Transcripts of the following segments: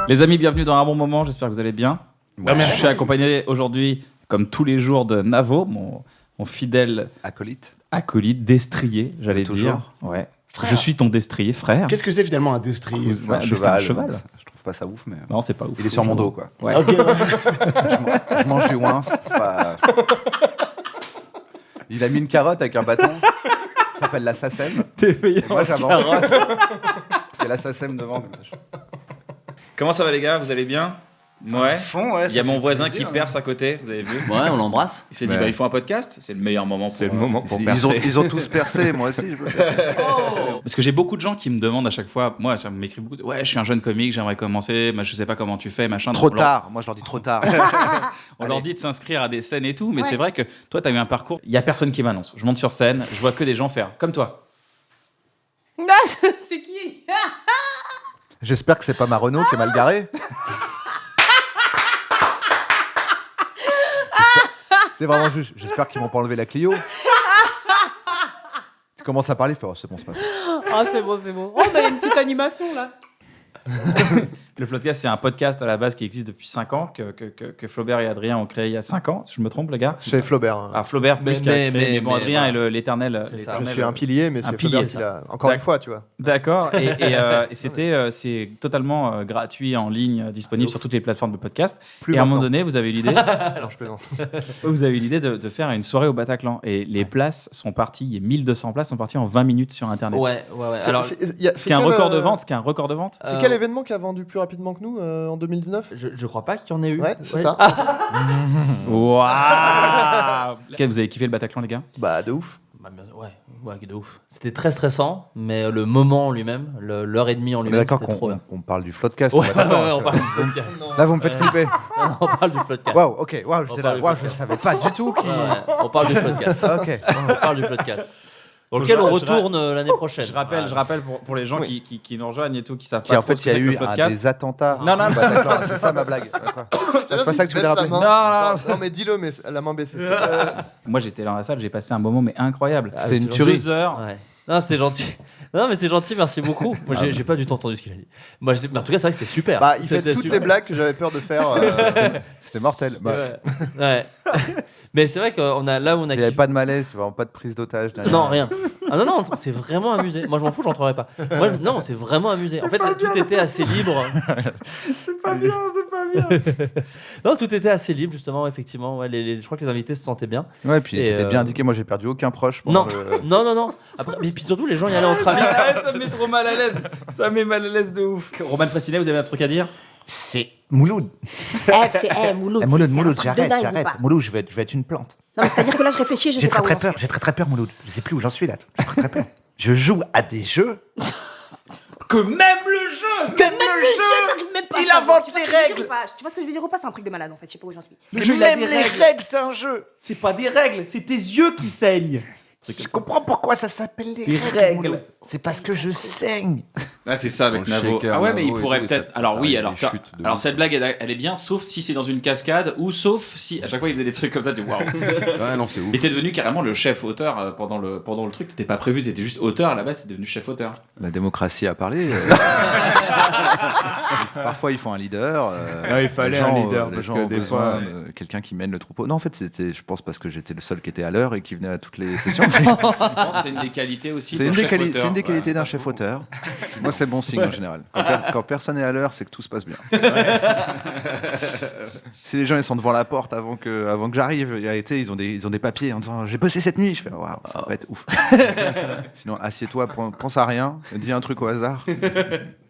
Les amis, bienvenue dans Un Bon Moment, j'espère que vous allez bien. Ouais. Je suis accompagné aujourd'hui, comme tous les jours, de Navo, mon fidèle acolyte, destrier, j'allais dire. Ouais. Frère. Je suis ton destrier, frère. Qu'est-ce que c'est finalement un destrier? Ouais, c'est un cheval. Je trouve pas ça ouf, mais. Non, c'est pas ouf. Il est sur mon dos, quoi. Ouais. Ok. Je mange du ouin. C'est pas... Il a mis une carotte avec un bâton. Ça s'appelle la SACEM. T'es payé Et moi, en j'avance. carotte. Il y a la SACEM devant. Comme ça. Comment ça va les gars, vous allez bien? Ouais. Fond, ouais, Il y a ça mon fait voisin plaisir, qui perce à côté, vous avez vu? Ouais, on l'embrasse. Il s'est dit, Ouais. il faut un podcast, c'est le meilleur moment pour... C'est le moment pour Ils ont tous percé, moi aussi. Je veux percer. Parce que j'ai beaucoup de gens qui me demandent à chaque fois, moi, ça m'écrit beaucoup, ouais, je suis un jeune comique, j'aimerais commencer, mais je sais pas comment tu fais, machin. Trop Donc, on leur- tard. Moi, je leur dis trop tard. On leur Allez. dit de s'inscrire à des scènes et tout, mais Ouais. c'est vrai que toi, tu as eu un parcours, il y a personne qui m'annonce. Je monte sur scène, je vois que des gens faire comme toi. C'est qui? J'espère que c'est pas ma Renault qui est mal garée. C'est vraiment juste. J'espère qu'ils vont pas enlever la Clio. Tu commences à parler, fais, oh, c'est bon, c'est pas ça. Ah, c'est bon, c'est bon. Oh, bah, il y a une petite animation là. Le Floodcast, c'est un podcast à la base qui existe depuis 5 ans, que Flaubert et Adrien ont créé il y a 5 ans, si je me trompe, les gars. C'est Flaubert. Hein. Ah, Flaubert plus qui a créé, mais bon, Adrien voilà. est l'éternel. C'est ça. Je l'éternel, suis un pilier, mais un c'est pilier, Flaubert qui l'a. Encore une fois, tu vois. D'accord, et c'est totalement gratuit, en ligne, disponible sur toutes les plateformes de podcast. Plus Et à un moment maintenant. donné, vous avez eu l'idée Non, je plaisante. vous avez eu l'idée de faire une soirée au Bataclan. Et les places sont parties, il y a 1200 places, sont parties en 20 minutes sur Internet. Ouais. Alors, Ce qui est un record de vente, C'est quel événement qui a vendu plus rapidement que nous en 2019? je crois pas qu'il y en ait eu. Ouais, c'est ça. Waouh. Ok, vous avez kiffé le Bataclan, les gars? Bah, de ouf. Bah, ouais, de ouf. C'était très stressant, mais le moment en lui-même, l'heure et demie en On est lui-même, d'accord c'était trop bien. qu'on parle du Floodcast. Ouais, on va d'accord, on parle du podcast. Là, vous me faites flipper. Non, on parle du podcast. Waouh, ok, waouh, j'étais On là. parle du Waouh, je podcast. savais pas du tout qui. Ouais, on parle du podcast. Ok. On parle du podcast. Dans lequel on retourne l'année prochaine. Je rappelle Voilà. pour les gens Oui. qui nous rejoignent et tout, qui savent Qui pas en trop fait, ce il y a que c'est que eu le podcast. des attentats. Non, non, au non. Bataclan. C'est ça ma blague. D'accord. C'est pas ça que tu voulais rappeler. Non, Non, mais dis-le, mais la main baissée. Moi, j'étais dans la salle, j'ai passé un moment mais incroyable. Ah, C'était une c'est tuerie. 2 heures. Ouais. Non, c'est gentil. Non, mais c'est gentil, merci beaucoup. Moi, j'ai pas du tout entendu ce qu'il a dit. Moi, mais en tout cas, c'est vrai que c'était super. Bah, il fait C'était toutes super. les blagues que j'avais peur de faire. C'était mortel. Bah, Ouais. Mais c'est vrai qu'on a là où on a il n'y avait kiffé- pas de malaise, tu vois, pas de prise d'otage. Non, rien. Ah non, c'est vraiment amusé. Moi, je m'en fous, j'entrerai pas. Moi, non, c'est vraiment amusé. En fait, tout était assez libre. C'est pas bien. Non, tout était assez libre, justement, effectivement. Ouais, je crois que les invités se sentaient bien. Ouais, puis Et, c'était bien indiqué. Moi, j'ai perdu aucun proche. pendant Non, le- non. Après, mais puis surtout, les gens y allaient entre amis. Ça me met trop mal à l'aise. Ça me met mal à l'aise de ouf. Roman Fressinet, vous avez un truc à dire? C'est Mouloud. Mouloud, Mouloud, j'arrête. Mouloud, je vais être une plante. Non, mais c'est-à-dire que là, je réfléchis, je sais J'ai pas très où très j'en peur. J'ai très très peur, Mouloud. Je sais plus où j'en suis là. J'ai très très peur. Je joue à des jeux. Que même le jeu. suis. Même le jeu, j'arrive même pas à Il savoir. invente Tu vois les ce que je veux dire règles. ou pas Tu vois ce que je veux dire ou pas? C'est un truc de malade en fait, je sais pas où j'en suis. Même les règles, c'est un jeu. C'est pas des règles, c'est tes yeux qui saignent. Je comprends pourquoi ça s'appelle Les les règles. règles. Mouloud. C'est parce que je saigne. Là, c'est ça avec Bon, Navo. shaker, Ah ouais, mais il Navo et pourrait tout, peut-être. ça- Alors oui, des alors chutes de alors ouf. cette blague, elle est bien, sauf si c'est dans une cascade ou sauf si à chaque fois il faisait des trucs comme ça. Tu dis, waouh. Ouais, non, c'est ouf. Et t'es devenu carrément le chef auteur pendant le truc. T'étais pas prévu, t'étais juste auteur. À la base, t'es devenu chef auteur. La démocratie a parlé. Parfois, il faut un leader. Ouais, il fallait les gens, un leader, les parce gens que ont des besoin fois, de quelqu'un qui mène le troupeau. Non, en fait, c'était, je pense, parce que j'étais le seul qui était à l'heure et qui venait à toutes les sessions. Je pense que c'est une des qualités aussi. C'est d'un une, des chef quali- auteur. c'est une des Ouais. qualités d'un chef auteur. Moi, c'est bon signe en général. Quand personne n'est à l'heure, c'est que tout se passe bien. Si les gens ils sont devant la porte avant que j'arrive, ils ont des papiers en disant j'ai bossé cette nuit, je fais waouh, ça va pas être ouf. Sinon, assieds-toi, pense à rien, dis un truc au hasard.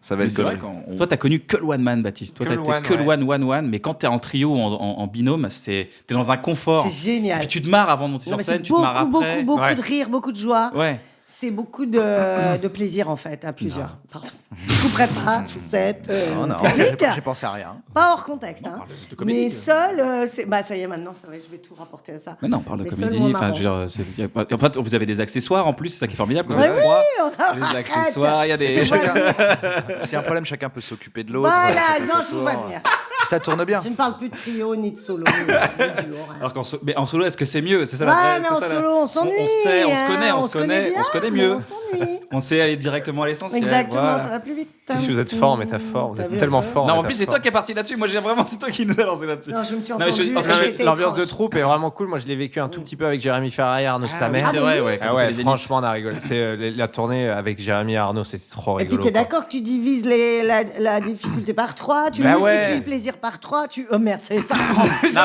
Ça va Mais être c'est vrai connerie. Toi, t'as connu que le one man, Baptiste. Toi, Que t'as le été one, que le ouais. one, mais quand t'es en trio ou en binôme, t'es dans un confort. C'est génial. Puis tu te marres avant de monter Non, sur mais scène, c'est tu te marres beaucoup, après. beaucoup Ouais. de rire, beaucoup de joie. Ouais. C'est beaucoup de plaisir en fait, à plusieurs. Pardon. Je couperai pas cette Non, non, chronique. j'ai pensé à rien. Pas hors contexte. Hein. de comédie, Mais quoi. seul, bah ça y est maintenant, ça va, je vais tout rapporter à ça. Mais non, on parle de Mais comédie. seulement Enfin, marrant. je veux dire, en fait, vous avez des accessoires en plus, c'est ça qui est formidable. Vous Ouais, avez trois. on a- Les accessoires, il y a des. S'il y a un problème, chacun peut s'occuper de l'autre. Voilà, non, je vous vois venir. Puis ça tourne bien. Je ne parle plus de trio, ni de solo, ni de duo. rien. Alors mais en solo, est-ce que c'est mieux? C'est ça Ouais, la vraie. mais c'est en ça, solo, on s'ennuie. On sait, on se connaît, hein, on se connaît bien, mieux. mais on s'ennuie. On sait aller directement à l'essentiel. Exactement, voilà. ça va plus vite. Si vous êtes fort en métaphore, vous T'as êtes vu tellement un peu fort. Non, en plus, c'est toi qui es parti là-dessus. Moi, c'est toi qui nous a lancé là-dessus. Non, je me suis Non, mais entendue. parce et que c'était L'ambiance de étrange. troupe est vraiment cool. Moi, je l'ai vécu un tout petit peu avec Jérémy Ferrari et Arnaud de sa mère. c'est vrai, ouais. Ah quand on ouais, fait les Zéniths. franchement, on a rigolé. C'est la tournée avec Jérémy et Arnaud, c'était trop Et rigolo. puis t'es quoi. d'accord que tu divises la difficulté par 3, tu Bah multiplies ouais. le plaisir par 3, oh merde, c'est ça. Non,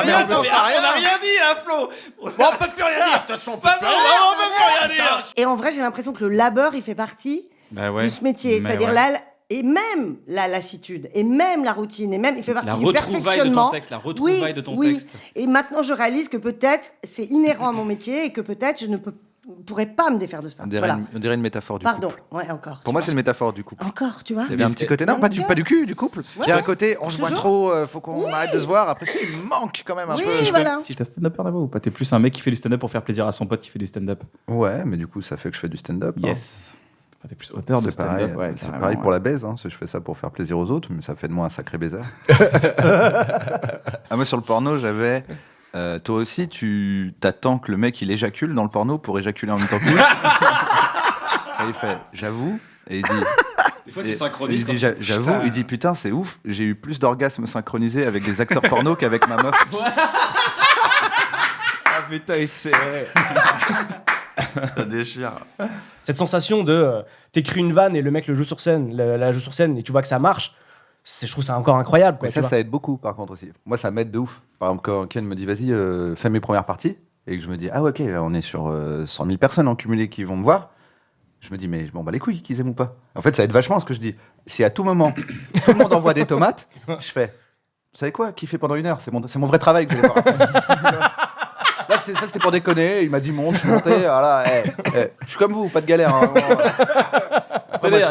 mais on n'a rien dit là, Flo. On peut plus rien dire. Attention, on peut plus rien dire. on peut plus rien dire. Et en vrai, j'ai l'impression que le labeur, il fait partie Bah ouais. de ce métier. Mais C'est-à-dire ouais. là, et même la lassitude, et même la routine, et même, il fait partie La du retrouvaille de ton perfectionnement. texte, la retrouvaille de ton texte. Et maintenant, je réalise que peut-être c'est inhérent à mon métier et que peut-être je ne pourrais pas me défaire de ça. On dirait une métaphore du Pardon, couple. ouais, encore. Pour moi, c'est une métaphore du couple. Encore, tu vois. Il y avait un petit côté, non, pas du cul, du couple. Il y a un côté, on se voit trop, faut qu'on arrête de se voir. Après, il manque quand même un Oui, peu. voilà. Si t'es stand-up ou pas, t'es plus un mec qui fait du stand-up pour faire plaisir à son pote qui fait du stand-up. Ouais, mais du coup, ça fait que je fais du stand-up. hein. Yes. T'es plus auteur de C'est pareil, stand-up. Ouais, c'est carrément, pareil ouais. pour la baise. Hein. Je fais ça pour faire plaisir aux autres, mais ça fait de moi un sacré baiser. Moi, sur le porno, j'avais. Toi aussi, tu t'attends que le mec il éjacule dans le porno pour éjaculer en même temps que lui. Et il fait j'avoue. Et il dit. Des fois, tu Et synchronises. il dit, j'avoue, il dit putain, c'est ouf, j'ai eu plus d'orgasmes synchronisés avec des acteurs porno qu'avec ma meuf. Ah putain, il sait. Ça déchire. Cette sensation de t'écris une vanne et le mec le joue sur scène, la joue sur scène et tu vois que ça marche, je trouve ça encore incroyable. Quoi, Mais tu ça, vois. ça aide beaucoup par contre aussi. Moi, ça m'aide de ouf. Par exemple, quand Ken me dit vas-y, fais mes premières parties, et que je me dis ah ouais, ok, là, on est sur 100 000 personnes en cumulé qui vont me voir, je me dis mais je m'en bats les couilles qu'ils aiment ou pas. En fait, ça aide vachement ce que je dis. Si à tout moment, tout le monde envoie des tomates, je fais vous savez quoi, kiffer pendant 1 heure, c'est mon vrai travail que vous allez voir. Là, c'était pour déconner. Il m'a dit monte, je suis monté. Voilà, je suis comme vous, pas de galère. Hein,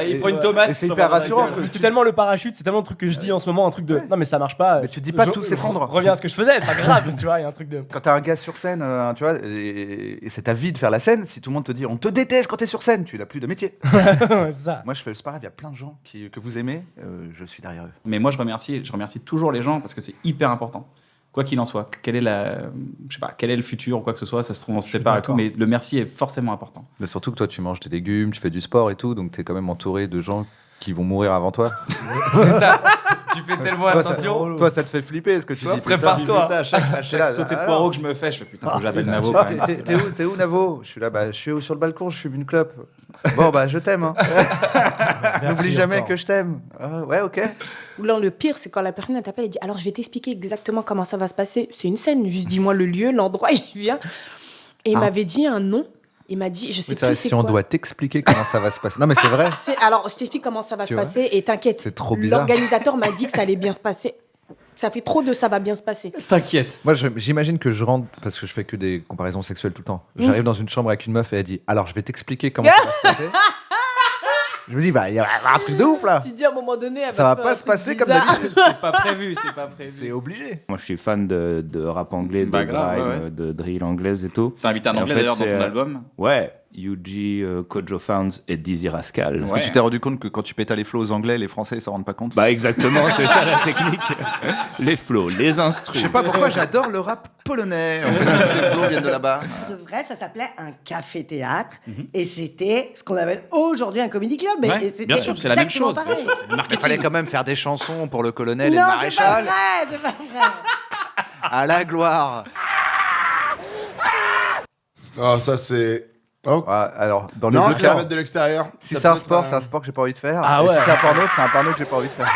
Il faut une tomate. et c'est hyper rassurant. parce que Mais c'est tellement le parachute, c'est tellement le truc que je dis en ce moment, un truc de non mais ça marche pas. Mais tu te dis pas tout s'effondre. Reviens à ce que je faisais, c'est pas grave, tu vois, il y a un truc de. Quand t'as un gars sur scène, tu vois, et c'est ta vie de faire la scène, si tout le monde te dit on te déteste quand t'es sur scène, tu n'as plus de métier. Ouais, c'est ça. Moi, je fais c'est pas grave, il y a plein de gens que vous aimez, je suis derrière eux. Mais moi, je remercie toujours les gens parce que c'est hyper important. Quoi qu'il en soit, quel est le futur ou quoi que ce soit, ça se trouve on se sépare et tout, mais le merci est forcément important. Mais surtout que toi, tu manges des légumes, tu fais du sport et tout, donc t'es quand même entouré de gens qui vont mourir avant toi. C'est ça. Tu fais tellement Toi, attention. Toi, ça te fait flipper ce que tu dis. Prépare-toi. À chaque là, sauté de alors. poireau que je me fais, je fais putain, faut que j'appelle Navo. Ah, quand même. t'es où, Navo? Je suis là, je suis sur le balcon, je fume une clope. Bon, je t'aime. Hein. N'oublie jamais encore. que je t'aime. Ah, ouais, ok. Ou là, le pire, c'est quand la personne elle t'appelle et dit alors je vais t'expliquer exactement comment ça va se passer. C'est une scène, juste dis-moi le lieu, l'endroit, il vient. Et il m'avait dit un nom. Il m'a dit je sais plus c'est Si quoi. on doit t'expliquer comment ça va se passer. Non, mais c'est vrai. Alors je t'explique comment ça va Tu se vois, passer et t'inquiète. c'est trop bizarre. L'organisateur m'a dit que ça allait bien se passer. Ça fait trop de ça va bien se passer. T'inquiète. Moi, j'imagine que je rentre, parce que je fais que des comparaisons sexuelles tout le temps. J'arrive dans une chambre avec une meuf et elle dit alors je vais t'expliquer comment ça va se passer. Je me dis, il y a un truc de ouf là. Tu te dis à un moment donné, elle Ça va va te faire pas un se truc passer comme bizarre. d'habitude. C'est pas prévu. C'est obligé. Moi, je suis fan de rap anglais, de Bah, grave, grime, ouais. de drill anglaise et tout. T'as invité un Et en anglais fait, d'ailleurs dans c'est, ton album. Ouais, Yuji, Kojo Founds et Dizzy Rascal. Est-ce que tu t'es rendu compte que quand tu pétas les flots aux anglais, les français ils s'en rendent pas compte? Bah exactement, c'est ça la technique. Les flows, les Je instrus. sais pas pourquoi j'adore le rap polonais. En fait, tous ces flots viennent de là-bas. De vrai, ça s'appelait un café-théâtre et c'était ce qu'on appelle aujourd'hui un comedy club. Mais Ouais, c'était bien sûr, c'est la même exactement chose. Bien pareil. sûr, c'est du Il marketing. fallait quand même faire des chansons pour le colonel et le Non, c'est pas maréchal. vrai, c'est pas vrai. À la gloire. Ah, ça c'est. Oh. Ouais, alors, dans les Non, deux je vais la cas, mettre de l'extérieur. si Ça c'est un peut être sport, c'est un sport que j'ai pas envie de faire. Ah Et ouais. si c'est un porno que j'ai pas envie de faire.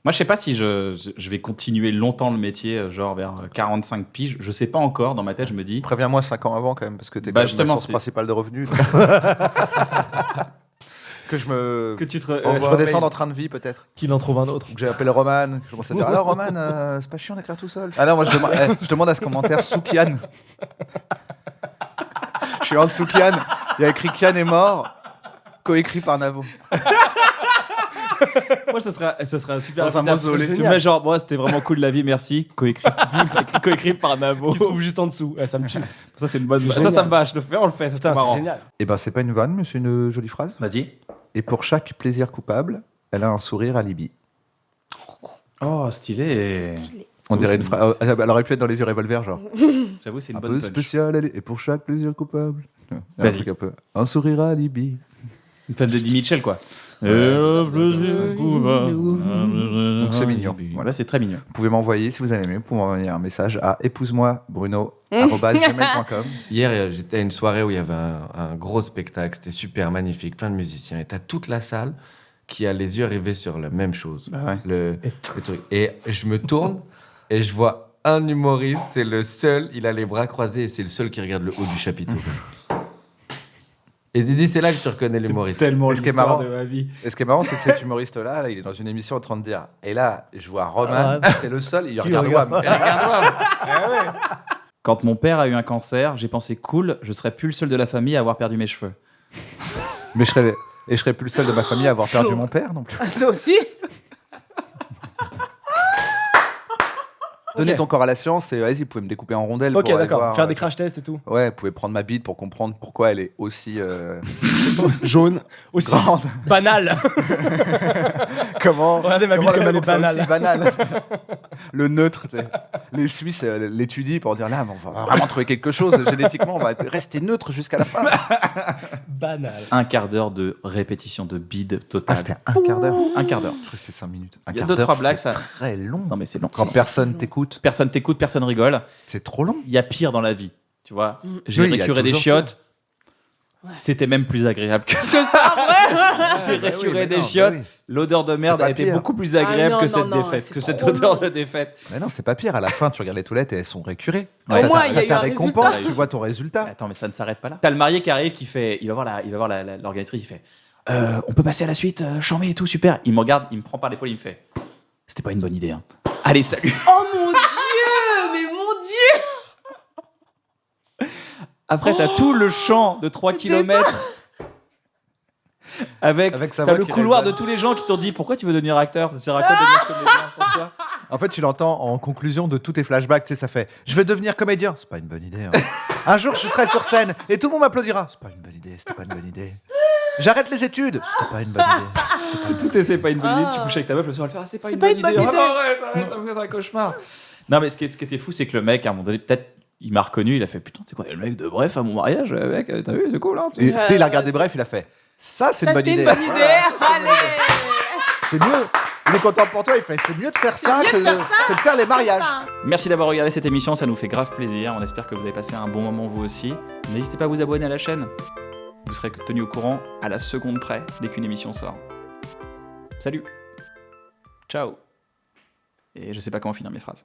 Moi, je sais pas si je vais continuer longtemps le métier, genre vers 45 piges. Je sais pas encore. Dans ma tête, je me dis. Préviens-moi 5 ans avant quand même, parce que t'es Bah, quand même ma justement, source c'est- principale de revenus. Que je me. Que tu te. je redescende en train de vie peut-être. Qu'il en trouve un autre. Ou que j'ai appelé Roman. Que je commence à dire alors Roman, c'est pas chiant d'écrire tout seul. Ah non, moi je demande à ce commentaire Soukian. Je suis en dessous Kian. Il y a écrit Kian est mort. Coécrit par Navo. Moi, ce sera super. Dans un efficace. mausolée. Tu mets genre, moi, c'était vraiment cool la vie, merci. Coécrit par Navo. Qui se trouve juste en dessous. Ouais, ça me tue. Ça, c'est une bonne. C'est Ça génial. me va. Je le fais, on le fait. C'est Putain, trop c'est marrant. génial. Eh ben c'est pas une vanne, mais c'est une jolie phrase. Vas-y. Et pour chaque plaisir coupable, elle a un sourire alibi. Oh, stylé. C'est stylé. On dirait une phrase. Elle aurait pu être dans les yeux revolver, genre. J'avoue, c'est une Un bonne peu punch. spécial, et pour chaque plaisir coupable. Un Vas-y. truc un peu. Un sourire alibi. Une fan d'Eddie Mitchell, quoi. Donc c'est mignon. Voilà. Ouais, c'est très mignon. Vous pouvez m'envoyer, si vous avez aimé, vous pouvez m'envoyer un message à épouse-moi-bruno@gmail.com. Hier, j'étais à une soirée où il y avait un gros spectacle, c'était super magnifique, plein de musiciens. Et t'as toute la salle qui a les yeux rivés sur la même chose. Bah ouais. Le truc. Et je me tourne et je vois un humoriste, c'est le seul, il a les bras croisés et c'est le seul qui regarde le haut du chapiteau. Et tu dis, c'est là que tu reconnais l'humoriste. Tellement Et ce qui est l'histoire marrant- de ma vie. Et ce qui est marrant, c'est que cet humoriste-là, là, il est dans une émission en train de dire. Et là, je vois Roman, c'est le seul, il regarde regarde. Wham. Quand mon père a eu un cancer, j'ai pensé cool, je serais plus le seul de la famille à avoir perdu mes cheveux. Mais je serais plus le seul de ma famille à avoir perdu mon père non plus. Ah, ça aussi. Donnez ton corps à la science et vas-y, vous pouvez me découper en rondelles. Ok, pour aller d'accord. voir, Faire des crash tests et tout. Ouais, vous pouvez prendre ma bite pour comprendre pourquoi elle est aussi Jaune. Aussi grande. banal. Comment Regardez ma bite comme elle est banale. aussi banale. Le neutre, tu sais. Les Suisses l'étudient pour dire là, mais on va vraiment trouver quelque chose. Génétiquement, on va rester neutre jusqu'à la fin. Banal. Un quart d'heure de répétition de bide Ah, totale. c'était un quart d'heure. Un quart d'heure. Je crois que c'était 5 minutes. Un Il y a quart deux, d'heure, trois blagues, c'est ça. très long. Non mais c'est long. Quand personne t'écoute, Personne t'écoute, personne rigole. c'est trop long. Il y a pire dans la vie, tu vois. J'ai Oui, il y a récuré des toujours chiottes. C'était même plus agréable que ça. J'ai récuré des chiottes. L'odeur de merde C'est pas a été pire. beaucoup plus agréable Ah non, que cette non, non, défaite, c'est que cette trop odeur long. de défaite. Mais non, c'est pas pire. À la fin, tu regardes les toilettes et elles sont récurées. Au moins, il y a T'as eu ta un récompense, résultat. tu vois ton résultat. Attends, mais ça ne s'arrête pas là. T'as le marié qui arrive, qui fait, il va voir l'organisatrice, il fait, on peut passer à la suite, chambé et tout, super. Il me regarde, il me prend par l'épaule, il me fait, c'était pas une bonne idée. Hein. Allez, salut. Oh mon Dieu, mais mon Dieu. Après, t'as tout le champ de 3 km avec sa t'as voix le qui couloir de résonne. tous les gens qui t'ont dit pourquoi tu veux devenir acteur, ça sert à quoi de devenir comédien, pourquoi En fait, tu l'entends en conclusion de tous tes flashbacks. Tu sais, ça fait je veux devenir comédien. C'est pas une bonne idée. Hein. Un jour, je serai sur scène et tout le monde m'applaudira. C'est pas une bonne idée. C'était pas une bonne idée. J'arrête les études. C'était pas une bonne idée. tout est c'est pas une bonne idée, tu couches avec ta meuf le soir, elle fait c'est pas C'est une pas bonne une bonne idée. idée. Ah non, arrête, ça me fait un cauchemar. Non mais ce qui était fou c'est que le mec à un moment donné peut-être il m'a reconnu, il a fait putain c'est quoi le mec de bref à mon mariage mec, t'as vu c'est cool hein. Et tu sais, il a regardé bref, il a fait ça, c'est une bonne idée. C'était une bonne idée. Allez. C'est mieux. Il est content pour toi. Il fait c'est mieux de faire ça que de faire les mariages. Merci d'avoir regardé cette émission, ça nous fait grave plaisir. On espère que vous avez passé un bon moment vous aussi. N'hésitez pas à vous abonner à la chaîne. Vous serez tenu au courant à la seconde près dès qu'une émission sort. Salut. Ciao. Et je sais pas comment finir mes phrases.